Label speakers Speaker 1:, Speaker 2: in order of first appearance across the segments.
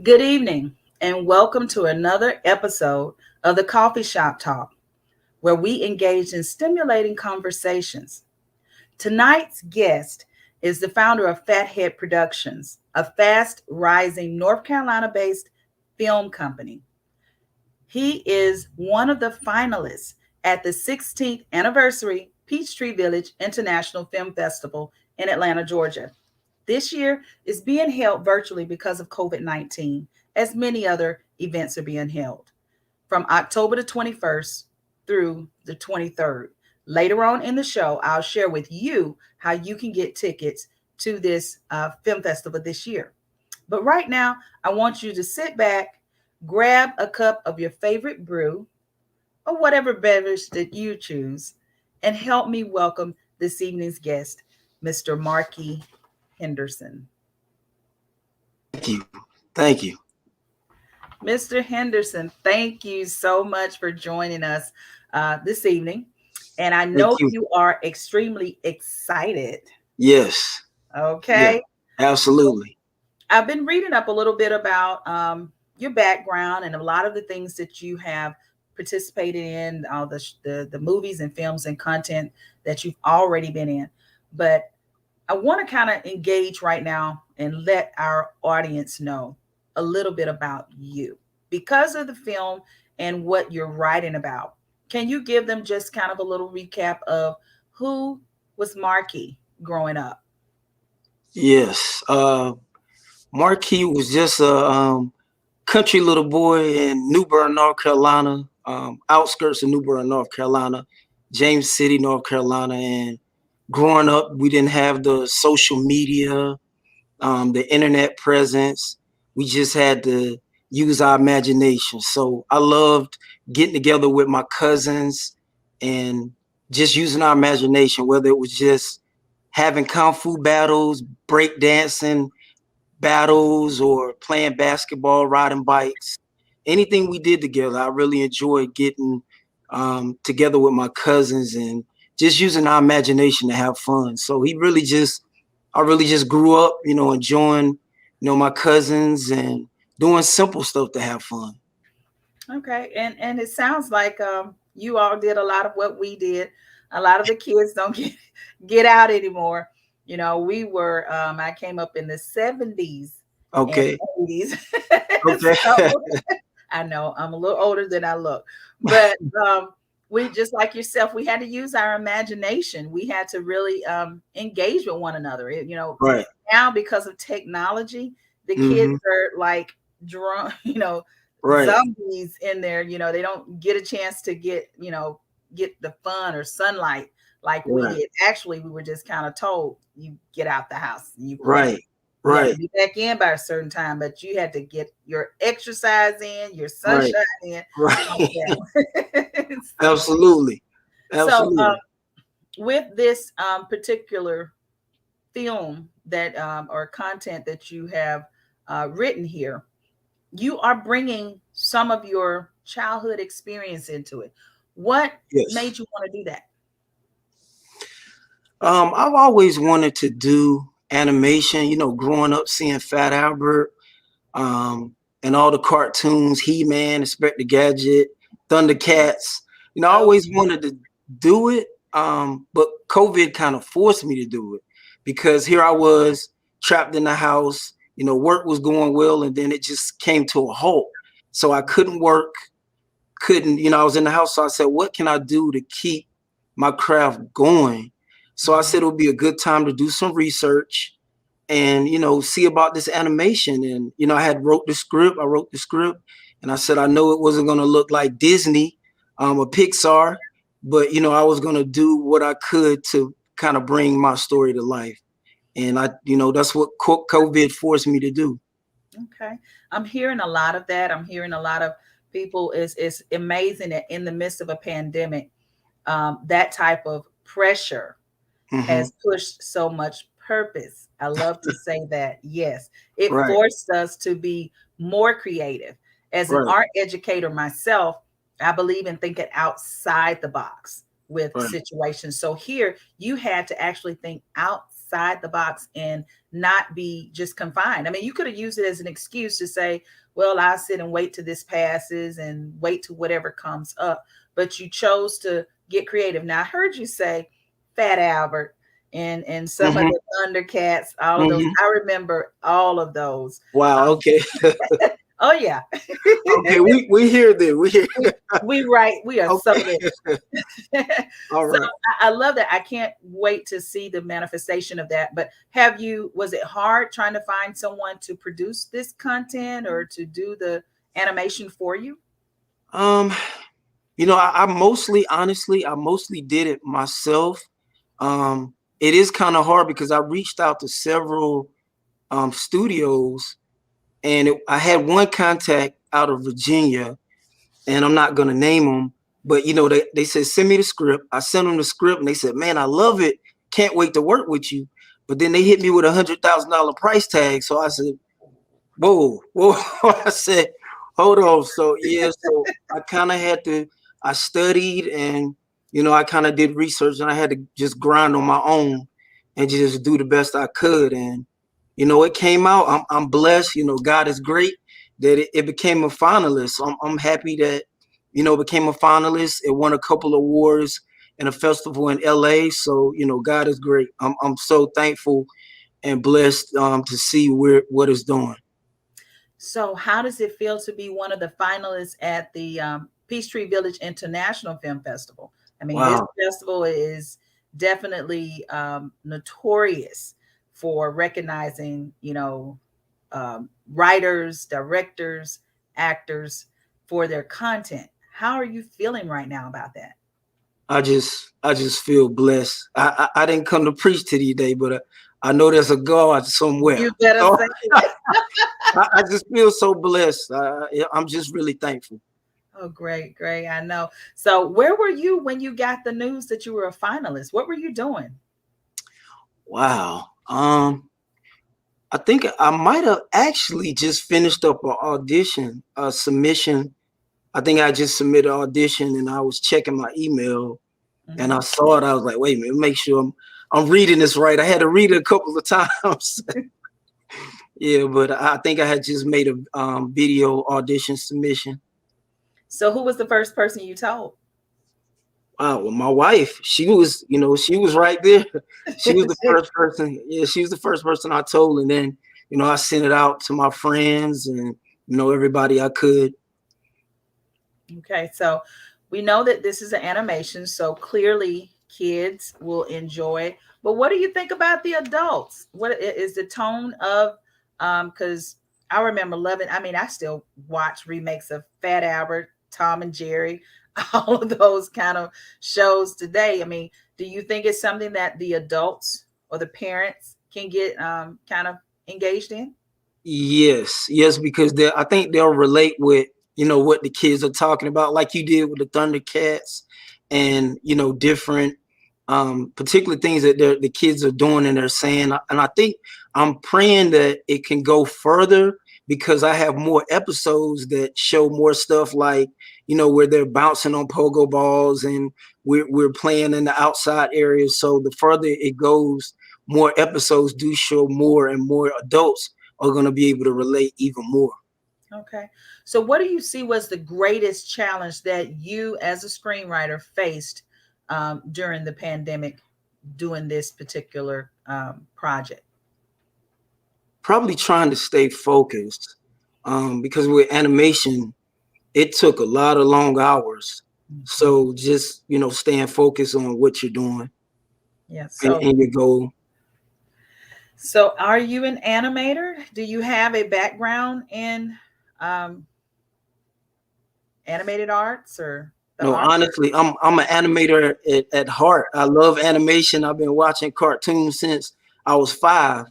Speaker 1: Good evening, and welcome to another episode of the Coffee Shop Talk, where we engage in stimulating conversations. Tonight's guest is the founder of Fathead Productions, a fast rising North Carolina based film company. He is one of the finalists at the 16th anniversary Peachtree Village International Film Festival in Atlanta, Georgia. This year is being held virtually because of COVID-19, as many other events are being held from October the 21st through the 23rd. Later on in the show, I'll share with you how you can get tickets to this film festival this year. But right now, I want you to sit back, grab a cup of your favorite brew or whatever beverage that you choose, and help me welcome this evening's guest, Mr. Marki Henderson.
Speaker 2: Thank you. Thank you.
Speaker 1: Mr. Henderson, thank you so much for joining us this evening. And I know you are extremely excited.
Speaker 2: Yes.
Speaker 1: Okay.
Speaker 2: Yeah, absolutely.
Speaker 1: I've been reading up a little bit about your background and a lot of the things that you have participated in, all the movies and films and content that you've already been in. But I want to kind of engage right now and let our audience know a little bit about you because of the film and what you're writing about. Can you give them just kind of a little recap of who was Marki growing up?
Speaker 2: Yes. Marquis was just a country little boy in New Bern, North Carolina, outskirts of New Bern, North Carolina, James City, North Carolina. And growing up, we didn't have the social media, the internet presence. We just had to use our imagination. So I loved getting together with my cousins and just using our imagination, whether it was just having kung fu battles, break dancing battles, or playing basketball, riding bikes. Anything we did together, I really enjoyed getting together with my cousins and just using our imagination to have fun. So I really just grew up, enjoying, my cousins and doing simple stuff to have fun.
Speaker 1: Okay, and it sounds like you all did a lot of what we did. A lot of the kids don't get out anymore. We were. I came up in the 70s and
Speaker 2: Okay.
Speaker 1: 80s.
Speaker 2: Okay.
Speaker 1: So I know I'm a little older than I look, but we just like yourself. We had to use our imagination. We had to really engage with one another.
Speaker 2: Right.
Speaker 1: Now because of technology, the kids
Speaker 2: Hmm.
Speaker 1: are like drunk.
Speaker 2: Right.
Speaker 1: Zombies in there. They don't get a chance to get the fun or sunlight like we
Speaker 2: Right.
Speaker 1: did. Actually, we were just kind of told you get out the house and you play.
Speaker 2: Right.
Speaker 1: You had to
Speaker 2: Right.
Speaker 1: be back in by a certain time, but you had to get your exercise in, your
Speaker 2: Right.
Speaker 1: sunshine in.
Speaker 2: Right.
Speaker 1: So,
Speaker 2: Absolutely.
Speaker 1: so
Speaker 2: Absolutely.
Speaker 1: with this particular film that or content that you have written here, you are bringing some of your childhood experience into it. What
Speaker 2: Yes.
Speaker 1: made you want to do that?
Speaker 2: I've always wanted to do animation, growing up seeing Fat Albert, and all the cartoons, He-Man, Inspector Gadget, Thundercats. I
Speaker 1: Oh,
Speaker 2: always wanted to do it, but COVID kind of forced me to do it because here I was trapped in the house. Work was going well, and then it just came to a halt. So I couldn't work, I was in the house. So I said, what can I do to keep my craft going? So I said it would be a good time to do some research and see about this animation. And I had I wrote the script, and I said I know it wasn't going to look like Disney or Pixar, but I was going to do what I could to kind of bring my story to life. And that's what COVID forced me to do.
Speaker 1: okay. I'm hearing a lot of that. I'm hearing a lot of people. It's amazing that in the midst of a pandemic, that type of pressure
Speaker 2: Hmm.
Speaker 1: has pushed so much purpose. I love to say that. Yes, it
Speaker 2: Right.
Speaker 1: forced us to be more creative. As an
Speaker 2: Right.
Speaker 1: art educator myself, I believe in thinking outside the box with
Speaker 2: Right.
Speaker 1: situations. So here you had to actually think outside outside the box and not be just confined. I mean, you could have used it as an excuse to say, well, I'll sit and wait till this passes and wait till whatever comes up. But you chose to get creative. Now, I heard you say Fat Albert and some of
Speaker 2: Mm-hmm.
Speaker 1: the Thundercats, all of those.
Speaker 2: Mm-hmm.
Speaker 1: I remember all of those.
Speaker 2: Wow.
Speaker 1: Um,
Speaker 2: Okay.
Speaker 1: oh yeah.
Speaker 2: Okay. We hear that. We hear.
Speaker 1: We are so
Speaker 2: Okay. All
Speaker 1: so
Speaker 2: right.
Speaker 1: I love that. I can't wait to see the manifestation of that. But was it hard trying to find someone to produce this content or to do the animation for you?
Speaker 2: Um, I mostly, honestly, I mostly did it myself. It is kind of hard because I reached out to several studios, and I had one contact out of Virginia, and I'm not gonna name them, but they said send me the script. I sent them the script, and they said, man, I love it. Can't wait to work with you. But then they hit me with $100,000 price tag. So I said, whoa, whoa. I said, hold on. So yeah, so I kind of had to. I studied, and I kind of did research, and I had to just grind on my own and just do the best I could. And it came out. I'm blessed. God is great that it became a finalist. I'm happy that it became a finalist. It won a couple of awards in a festival in LA. So God is great. I'm so thankful and blessed to see what it's doing.
Speaker 1: So, how does it feel to be one of the finalists at the Peachtree Village International Film Festival? I mean, this
Speaker 2: Wow.
Speaker 1: festival is definitely notorious for recognizing, writers, directors, actors for their content. How are you feeling right now about that?
Speaker 2: I just feel blessed. I didn't come to preach to you today, but I know there's a God somewhere.
Speaker 1: You better
Speaker 2: So
Speaker 1: say it.
Speaker 2: I just feel so blessed. I'm just really thankful.
Speaker 1: Oh, great, great. I know. So, where were you when you got the news that you were a finalist? What were you doing?
Speaker 2: Wow. I think I might have actually just finished up an audition, a submission. I think I just submitted an audition, and I was checking my email, and I
Speaker 1: Mhm.
Speaker 2: saw it. I was like, wait a minute, make sure I'm reading this right. I had to read it a couple of times. Yeah, but I think I had just made a video audition submission.
Speaker 1: So, who was the first person you told?
Speaker 2: Wow, well, my wife, she was right there. She was the first person. Yeah, she was the first person I told, and then I sent it out to my friends and everybody I could.
Speaker 1: Okay, so we know that this is an animation, so clearly kids will enjoy. But what do you think about the adults? Is the tone of because I remember loving, I mean, I still watch remakes of Fat Albert, Tom and Jerry, all of those kind of shows today. I mean, do you think it's something that the adults or the parents can get kind of engaged in?
Speaker 2: Yes, yes, because I think they'll relate with what the kids are talking about, like you did with the Thundercats, and different particular things that the kids are doing and they're saying. And I think I'm praying that it can go further because I have more episodes that show more stuff like where they're bouncing on pogo balls and we're playing in the outside areas. So the further it goes, more episodes do show more, and more adults are going to be able to relate even more.
Speaker 1: Okay. So, what do you see was the greatest challenge that you, as a screenwriter, faced during the pandemic doing this particular project?
Speaker 2: Probably trying to stay focused because with animation, it took a lot of long hours.
Speaker 1: Mhm.
Speaker 2: So just, staying focused on what you're doing
Speaker 1: Yeah.
Speaker 2: and your goal.
Speaker 1: So, are you an animator? Do you have a background in um, animated arts or the
Speaker 2: No,
Speaker 1: art?
Speaker 2: honestly, I'm an animator at heart. I love animation. I've been watching cartoons since I was 5.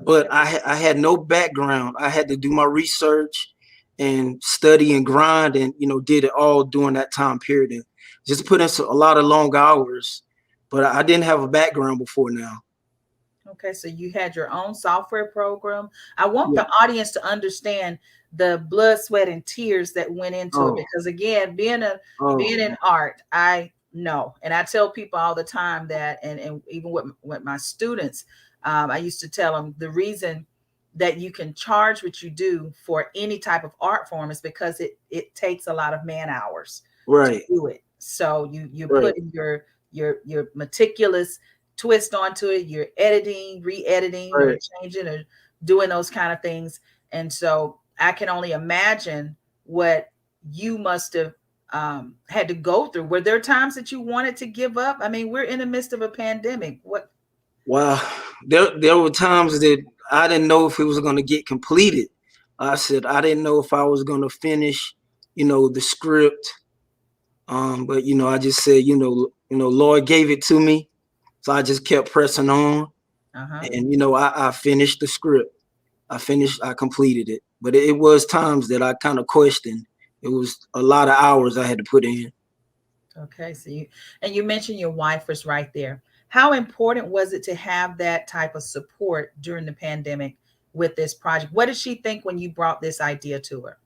Speaker 2: But
Speaker 1: Okay.
Speaker 2: I had no background. I had to do my research and study and grind, and did it all during that time period. And just put in a lot of long hours. But I didn't have a background before now.
Speaker 1: Okay, so you had your own software program. I want
Speaker 2: Yeah.
Speaker 1: the audience to understand the blood, sweat, and tears that went into it
Speaker 2: Oh.
Speaker 1: because again, being
Speaker 2: Oh.
Speaker 1: in art, I know, and I tell people all the time that, and even with my students, I used to tell them the reason that you can charge what you do for any type of art form is because it takes a lot of man hours to
Speaker 2: Right.
Speaker 1: do it. So you're
Speaker 2: Right.
Speaker 1: putting your meticulous twist onto it. You're editing, re-editing, or
Speaker 2: Right.
Speaker 1: changing, or doing those kind of things. And so I can only imagine what you must have had to go through. Were there times that you wanted to give up? I mean, we're in the midst of a pandemic. What?
Speaker 2: Wow. There were times that I didn't know if it was going to get completed. I said I didn't know if I was going to finish, the script. But I just said, Lord gave it to me, so I just kept pressing on,
Speaker 1: Uh-huh.
Speaker 2: and I finished the script. I completed it. But it was times that I kind of questioned. It was a lot of hours I had to put in.
Speaker 1: Okay, so you mentioned your wife was right there. How important was it to have that type of support during the pandemic with this project? What did she think when you brought this idea to her?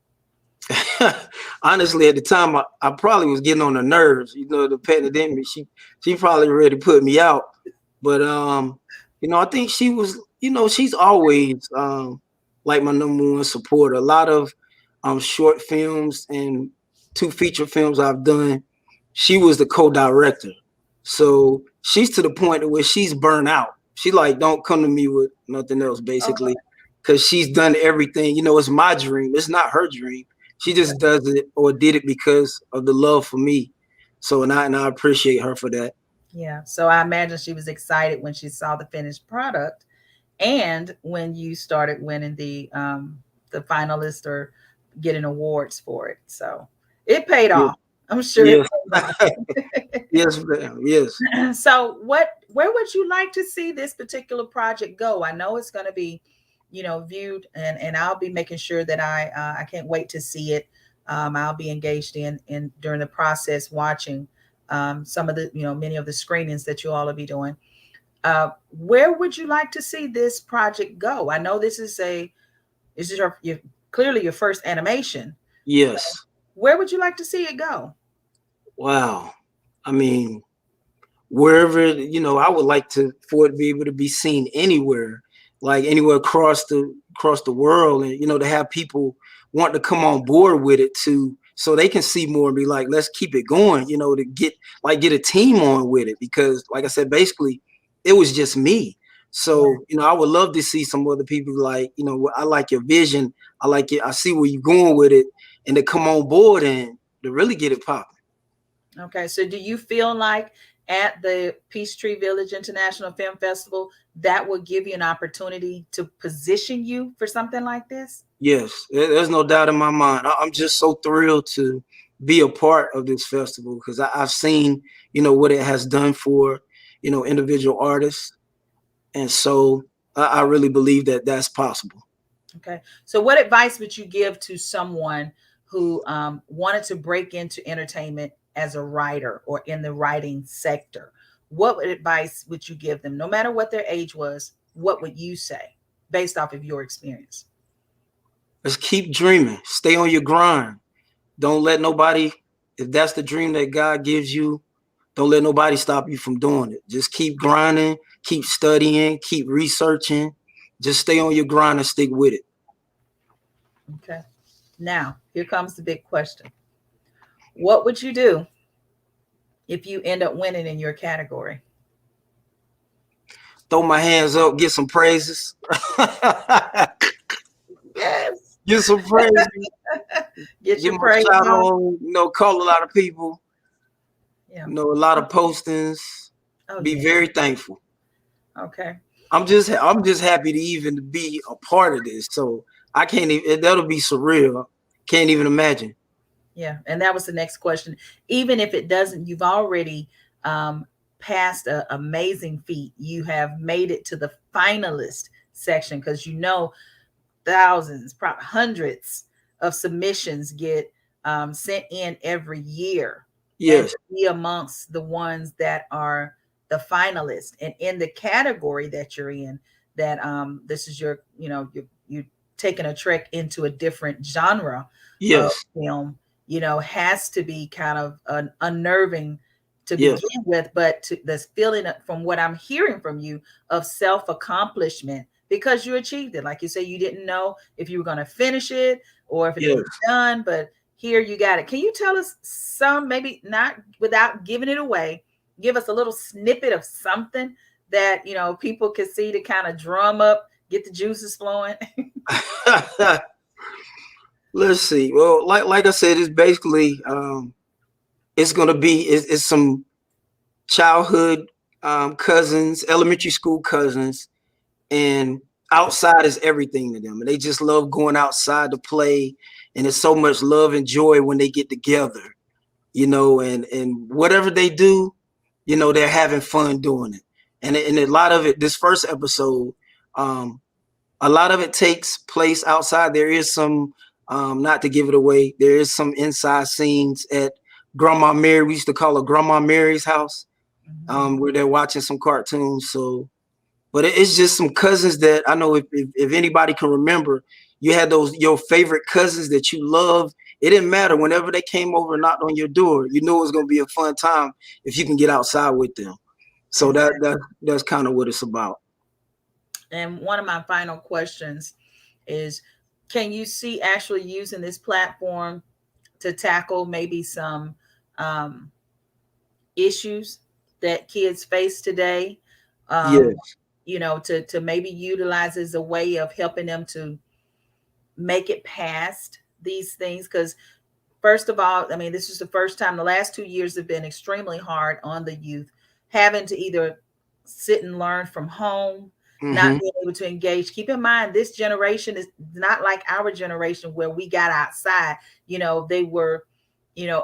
Speaker 2: Honestly, at the time, I probably was getting on her nerves. The pandemic. She probably ready to put me out. But I think she was. She's always like my number one supporter. A lot of short films and 2 feature films I've done. She was the co-director, so she's to the point where she's burnt out. She like, don't come to me with nothing else,
Speaker 1: Oh,
Speaker 2: basically, because she's done everything. It's my dream. It's not her dream. She just does it or did it because of the love for me. So and I appreciate her for that.
Speaker 1: yeah. So I imagine she was excited when she saw the finished product and when you started winning the finalist or getting awards for it. So it paid
Speaker 2: Yes,
Speaker 1: off. I'm sure it
Speaker 2: yes,
Speaker 1: paid off.
Speaker 2: yes, ma'am. Yes.
Speaker 1: So where would you like to see this particular project go? I know it's going to be, viewed, and I'll be making sure that I can't wait to see it. I'll be engaged in during the process, watching some of the, many of the screenings that you all will be doing. Where would you like to see this project go? I know this is your clearly your first animation.
Speaker 2: Yes.
Speaker 1: Where would you like to see it go?
Speaker 2: Wow. I mean, wherever, I would like to for it to be able to be seen anywhere, like anywhere across the world, and to have people want to come on board with it too, so they can see more and be like, let's keep it going, to get a team on with it, because like I said, basically it was just me.
Speaker 1: Yeah.
Speaker 2: So I would love to see some other people like, I like your vision, I like it, I see where you're going with it, and to come on board and to really get it popping.
Speaker 1: Okay, so do you feel like at the Peachtree Village International Film Festival that will give you an opportunity to position you for something like this?
Speaker 2: Yes, there's no doubt in my mind. I'm just so thrilled to be a part of this festival, because I've seen, what it has done for, individual artists. And so I really believe that that's possible.
Speaker 1: Okay, so what advice would you give to someone who wanted to break into entertainment as a writer or in the writing sector? What advice would you give them, no matter what their age was? What would you say based off of your experience?
Speaker 2: Let's keep dreaming. Stay on your grind. Don't let nobody, if that's the dream that God gives you, don't let nobody stop you from doing it. Just keep grinding, keep studying, keep researching. Just stay on your grind and stick with it.
Speaker 1: Okay, now here comes the big question. What would you do if you end up winning in your category?
Speaker 2: Throw my hands up, get some praises.
Speaker 1: Yes.
Speaker 2: Get some praises.
Speaker 1: Get
Speaker 2: Get
Speaker 1: your
Speaker 2: my
Speaker 1: praise
Speaker 2: shout
Speaker 1: on.
Speaker 2: on, call a lot of people,
Speaker 1: Yeah.
Speaker 2: a lot of postings.
Speaker 1: Oh
Speaker 2: Be
Speaker 1: yeah.
Speaker 2: very thankful.
Speaker 1: Okay.
Speaker 2: I'm just happy to even be a part of this. So I can't even, that'll be surreal. Can't even imagine.
Speaker 1: Yeah. And that was the next question. Even if it doesn't, you've already um, passed an amazing feat. You have made it to the finalist section because thousands, probably hundreds of submissions get sent in every year, and
Speaker 2: Yes,
Speaker 1: to be amongst the ones that are the finalists and in the category that you're in, that this is your, you taking a trek into a different genre of
Speaker 2: yes,
Speaker 1: film, has to be kind of unnerving to
Speaker 2: Yes.
Speaker 1: begin with, but this feeling from what I'm hearing from you of self accomplishment because you achieved it. Like you say, you didn't know if you were going to finish it or if it
Speaker 2: Yes.
Speaker 1: was done, but here you got it. Can you tell us some, maybe not without giving it away, give us a little snippet of something that, people can see to kind of drum up, get the juices flowing?
Speaker 2: Let's see. Well, like I said, it's basically it's gonna be it's some childhood cousins, elementary school cousins, and outside is everything to them. And they just love going outside to play, and it's so much love and joy when they get together, and whatever they do, they're having fun doing it. And a lot of it, this first episode, um, a lot of it takes place outside. There is some, not to give it away, there is some inside scenes at Grandma Mary. We used to call her Grandma Mary's house,
Speaker 1: Mhm.
Speaker 2: where they're watching some cartoons. So, but it's just some cousins that I know if anybody can remember, you had those your favorite cousins that you love. It didn't matter whenever they came over and knocked on your door. You knew it was going to be a fun time if you can get outside with them. So
Speaker 1: Exactly.
Speaker 2: that's kind of what it's about.
Speaker 1: And one of my final questions is, can you see actually using this platform to tackle maybe some um, issues that kids face today? Um,
Speaker 2: Yes,
Speaker 1: to maybe utilize as a way of helping them to make it past these things. Because first of all, I mean, this is the first time. The last 2 years have been extremely hard on the youth, having to either sit and learn from home, not
Speaker 2: hmm,
Speaker 1: being able to engage. Keep in mind, this generation is not like our generation where we got outside. They were,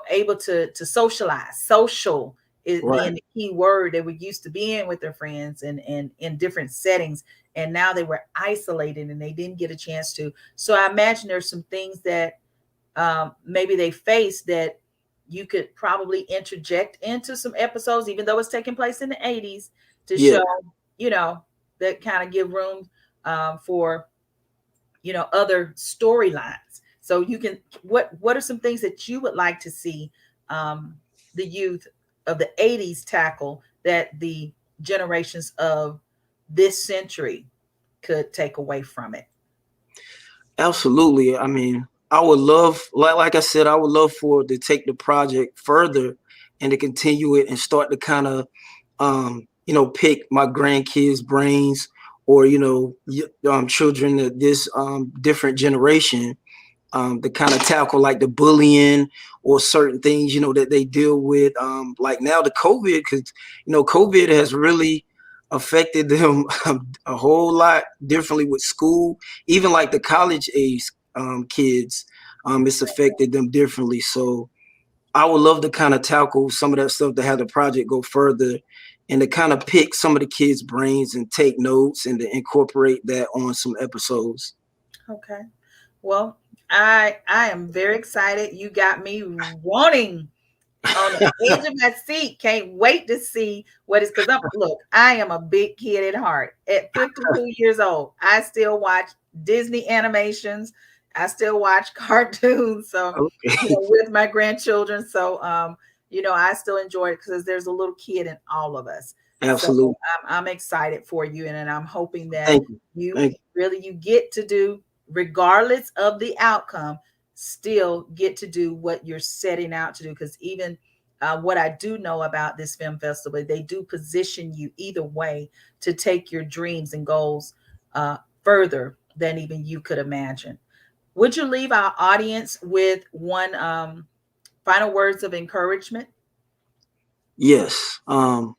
Speaker 1: able to socialize. Social is
Speaker 2: right,
Speaker 1: being the key word. They were used to being with their friends and in different settings, and now they were isolated and they didn't get a chance to. So I imagine there's some things that maybe they face that you could probably interject into some episodes, even though it's taking place in the 80s, to
Speaker 2: yeah.
Speaker 1: show, you know, that kind of give room for, other storylines. So you can, what are some things that you would like to see um, the youth of the 80s tackle that the generations of this century could take away from it?
Speaker 2: Absolutely. I mean, I would love, like I said, I would love for to take the project further and to continue it and start to kind of, pick my grandkids' brains or children of this different generation to kind of tackle like the bullying or certain things, that they deal with. Like now the COVID, because, COVID has really affected them a whole lot differently with school, even like the college age kids, it's affected them differently. So I would love to kind of tackle some of that stuff to have the project go further and to kind of pick some of the kids' brains and take notes and to incorporate that on some episodes.
Speaker 1: Okay. Well, I am very excited. You got me wanting on the edge of my seat. Can't wait to see what is, because I am a big kid at heart. At 52 years old, I still watch Disney animations. I still watch cartoons. So,
Speaker 2: Okay.
Speaker 1: with my grandchildren. So I still enjoy it because there's a little kid in all of us. So
Speaker 2: Absolutely.
Speaker 1: I'm excited for you, and I'm hoping that
Speaker 2: Thank you.
Speaker 1: you
Speaker 2: Thank you.
Speaker 1: you get to do, regardless of the outcome, still get to do what you're setting out to do. Because even what I do know about this film festival, they do position you either way to take your dreams and goals further than even you could imagine. Would you leave our audience with one final words of encouragement?
Speaker 2: Yes. And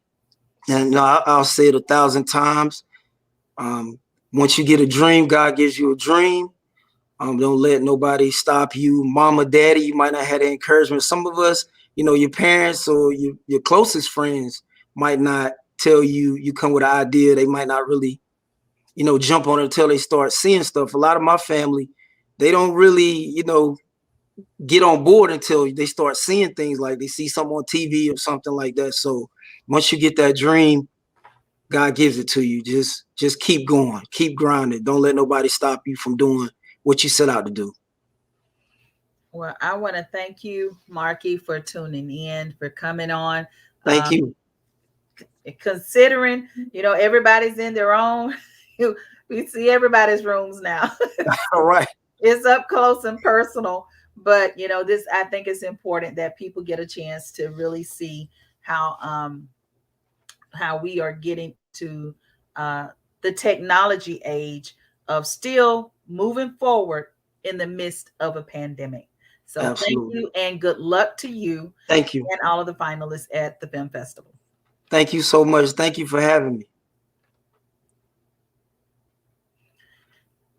Speaker 2: no, I'll say it 1,000 times. Um, Once you get a dream, God gives you a dream. Don't let nobody stop you. Mama, daddy, you might not have the encouragement. Some of us, your parents or your closest friends might not tell you, you come with an idea. They might not really, jump on it until they start seeing stuff. A lot of my family, they don't really, get on board until they start seeing things like they see something on TV or something like that. So once you get that dream, God gives it to you. Just keep going, keep grinding. Don't let nobody stop you from doing what you set out to do.
Speaker 1: Well, I want to thank you, Marky, for tuning in, for coming on.
Speaker 2: Thank you.
Speaker 1: Considering, everybody's in their own, we see everybody's rooms now.
Speaker 2: All right.
Speaker 1: It's up close and personal. But this, I think it's important that people get a chance to really see how we are getting to the technology age of still moving forward in the midst of a pandemic. So thank
Speaker 2: Absolutely.
Speaker 1: you and good luck to you
Speaker 2: Thank you.
Speaker 1: and all of the finalists at the film festival.
Speaker 2: Thank you so much. Thank you for having me.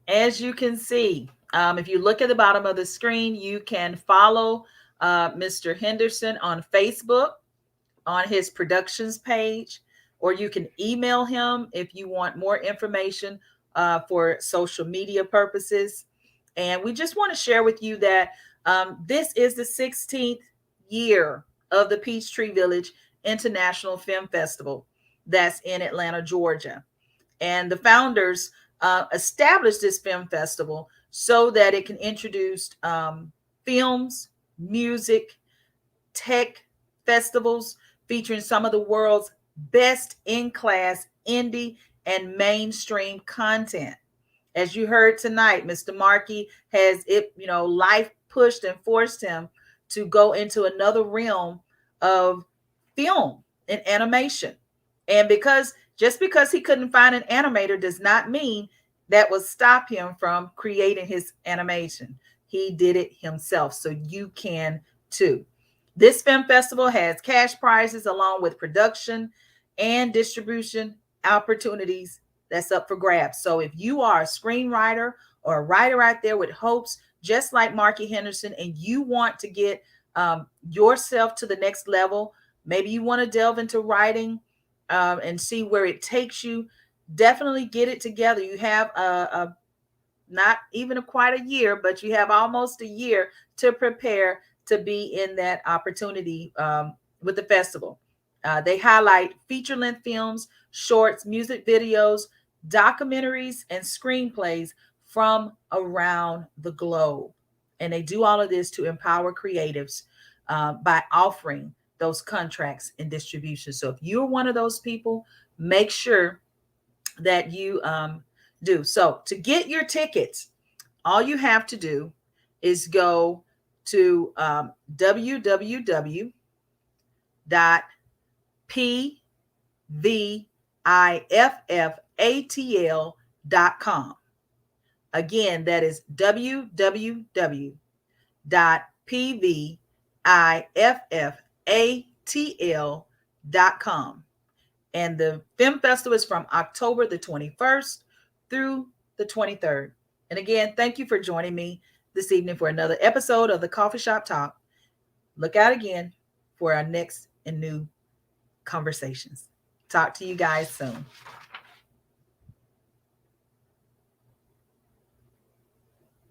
Speaker 1: As you can see, if you look at the bottom of the screen, you can follow Mr. Henderson on Facebook on his productions page, or you can email him if you want more information for social media purposes. And we just want to share with you that this is the 16th year of the Peachtree Village International Film Festival that's in Atlanta, Georgia. And the founders established this film festival so that it can introduce films, music, tech festivals featuring some of the world's best in class indie and mainstream content. As you heard tonight, Mr. Markey has it, life pushed and forced him to go into another realm of film and animation. And just because he couldn't find an animator does not mean that would stop him from creating his animation. He did it himself, so you can too. This film festival has cash prizes along with production and distribution opportunities that's up for grabs. So if you are a screenwriter or a writer out there with hopes, just like Marki Henderson, and you want to get yourself to the next level, maybe you want to delve into writing and see where it takes you, definitely get it together. You have not even quite a year, but you have almost a year to prepare to be in that opportunity with the festival. They highlight feature-length films, shorts, music videos, documentaries, and screenplays from around the globe. And they do all of this to empower creatives by offering those contracts and distribution. So if you're one of those people, make sure that you do. So to get your tickets, all you have to do is go to www.pviffatl.com. Again, that is www.pviffatl.com. And the film festival is from October the 21st through the 23rd. And again, thank you for joining me this evening for another episode of the Coffee Shop Talk. Look out again for our next and new conversations. Talk to you guys soon.